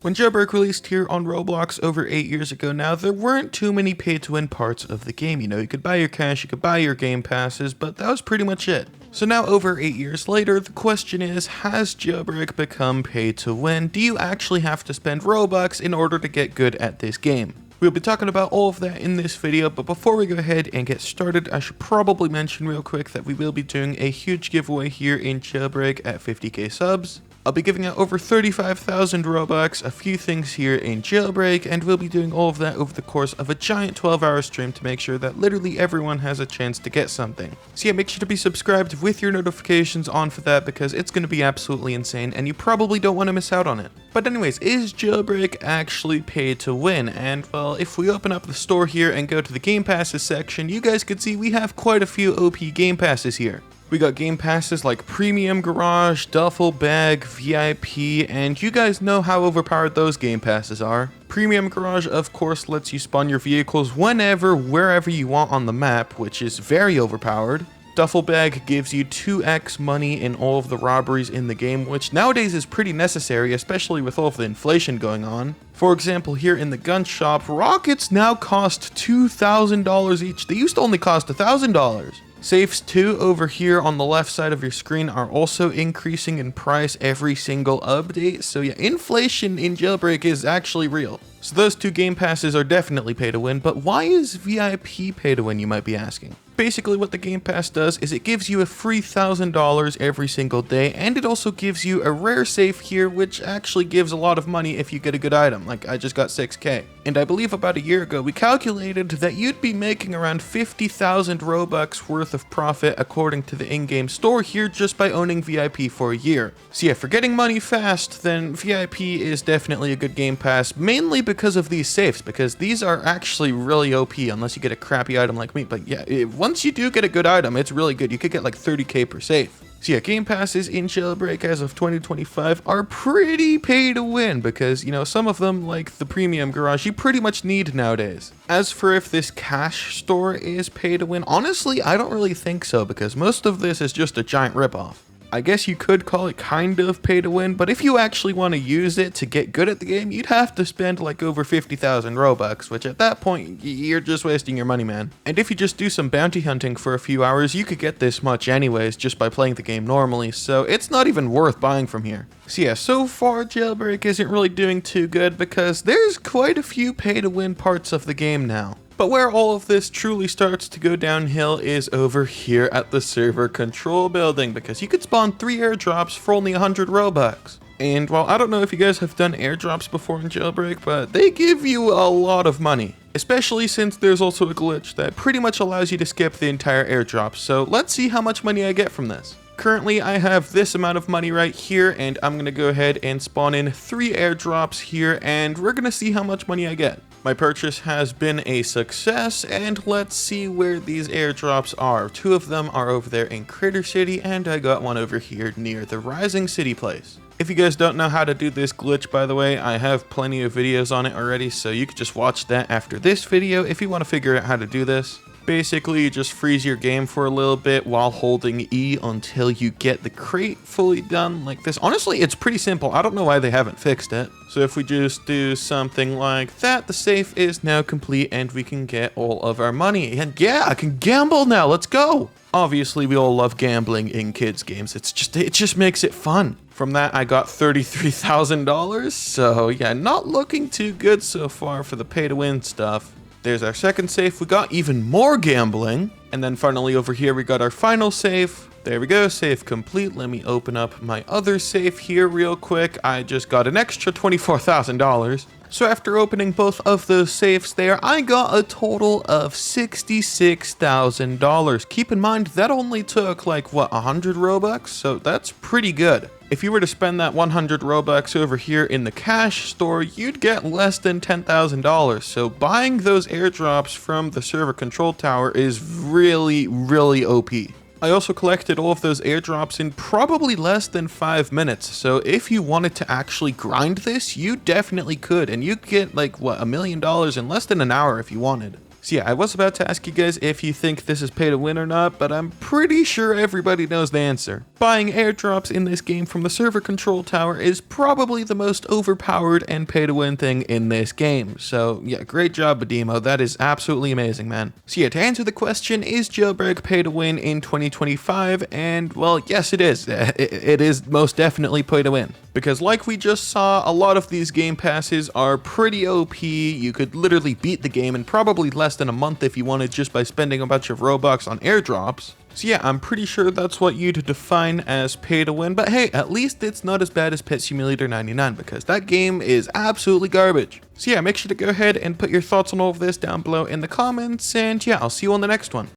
When Jailbreak released here on Roblox over 8 years ago now, there weren't too many pay-to-win parts of the game. You know, you could buy your cash, you could buy your game passes, but that was pretty much it. So now over 8 years later, the question is, has Jailbreak become pay-to-win? Do you actually have to spend Robux in order to get good at this game? We'll be talking about all of that in this video, but before we go ahead and get started, I should probably mention real quick that we will be doing a huge giveaway here in Jailbreak at 50k subs. I'll be giving out over 35,000 Robux, a few things here in Jailbreak, and we'll be doing all of that over the course of a giant 12-hour stream to make sure that literally everyone has a chance to get something. So yeah, make sure to be subscribed with your notifications on for that because it's going to be absolutely insane and you probably don't want to miss out on it. But anyways, is Jailbreak actually paid to win? And well, if we open up the store here and go to the game passes section, you guys can see we have quite a few OP game passes here. We got game passes like Premium Garage, Duffel Bag, VIP, and you guys know how overpowered those game passes are. Premium Garage, of course, lets you spawn your vehicles whenever, wherever you want on the map, which is very overpowered. Duffel Bag gives you 2x money in all of the robberies in the game, which nowadays is pretty necessary, especially with all of the inflation going on. For example, here in the gun shop, rockets now cost $2,000 each. They used to only cost $1,000. Safes too over here on the left side of your screen are also increasing in price every single update. So yeah, inflation in Jailbreak is actually real. So those two game passes are definitely pay to win, but why is VIP pay to win, you might be asking? Basically what the game pass does is it gives you a free $1,000 every single day, and it also gives you a rare safe here, which actually gives a lot of money if you get a good item, like I just got 6k. And I believe about a year ago we calculated that you'd be making around 50,000 Robux worth of profit according to the in-game store here just by owning VIP for a year. So yeah, for getting money fast, then VIP is definitely a good game pass, mainly because of these safes, because these are actually really OP unless you get a crappy item like me. But yeah, once you do get a good item, it's really good. You could get like 30k per safe. So yeah, game passes in Jailbreak as of 2025 are pretty pay to win because, you know, some of them, like the Premium Garage, you pretty much need nowadays. As for if this cash store is pay to win, honestly, I don't really think so because most of this is just a giant ripoff. I guess you could call it kind of pay to win, but if you actually want to use it to get good at the game, you'd have to spend like over 50,000 Robux, which at that point, you're just wasting your money, man. And if you just do some bounty hunting for a few hours, you could get this much anyways just by playing the game normally, so it's not even worth buying from here. So yeah, so far Jailbreak isn't really doing too good because there's quite a few pay to win parts of the game now. But where all of this truly starts to go downhill is over here at the server control building, because you could spawn 3 airdrops for only 100 Robux. And while I don't know if you guys have done airdrops before in Jailbreak, but they give you a lot of money. Especially since there's also a glitch that pretty much allows you to skip the entire airdrop. So let's see how much money I get from this. Currently, I have this amount of money right here, and I'm going to go ahead and spawn in 3 airdrops here, and we're going to see how much money I get. My purchase has been a success, and let's see where these airdrops are. 2 of them are over there in Critter City, and I got one over here near the Rising City place. If you guys don't know how to do this glitch, by the way, I have plenty of videos on it already, so you could just watch that after this video if you want to figure out how to do this. Basically, you just freeze your game for a little bit while holding E until you get the crate fully done like this. Honestly, it's pretty simple. I don't know why they haven't fixed it. So if we just do something like that, the safe is now complete and we can get all of our money. And yeah, I can gamble now. Let's go. Obviously, we all love gambling in kids games. It just makes it fun. From that, I got $33,000. So yeah, not looking too good so far for the pay to win stuff. There's our second safe. We got even more gambling. And then finally over here, we got our final safe. There we go, safe complete. Let me open up my other safe here real quick. I just got an extra $24,000. So after opening both of those safes there, I got a total of $66,000. Keep in mind, that only took like, what, 100 Robux? So that's pretty good. If you were to spend that 100 Robux over here in the cash store, you'd get less than $10,000. So buying those airdrops from the server control tower is really, really OP. I also collected all of those airdrops in probably less than 5 minutes, so if you wanted to actually grind this, you definitely could, and you'd get like, what, $1 million in less than an hour if you wanted. So yeah, I was about to ask you guys if you think this is pay to win or not, but I'm pretty sure everybody knows the answer. Buying airdrops in this game from the server control tower is probably the most overpowered and pay to win thing in this game. So yeah, great job, Badimo. That is absolutely amazing, man. So yeah, to answer the question, is Jailbreak pay to win in 2025? And well, yes, it is. It is most definitely pay to win. Because like we just saw, a lot of these game passes are pretty OP. You could literally beat the game in probably less than a month if you wanted, just by spending a bunch of Robux on airdrops. So yeah, I'm pretty sure that's what you'd define as pay to win, but hey, at least it's not as bad as Pet Simulator 99, because that game is absolutely garbage. So yeah, make sure to go ahead and put your thoughts on all of this down below in the comments, and yeah, I'll see you on the next one.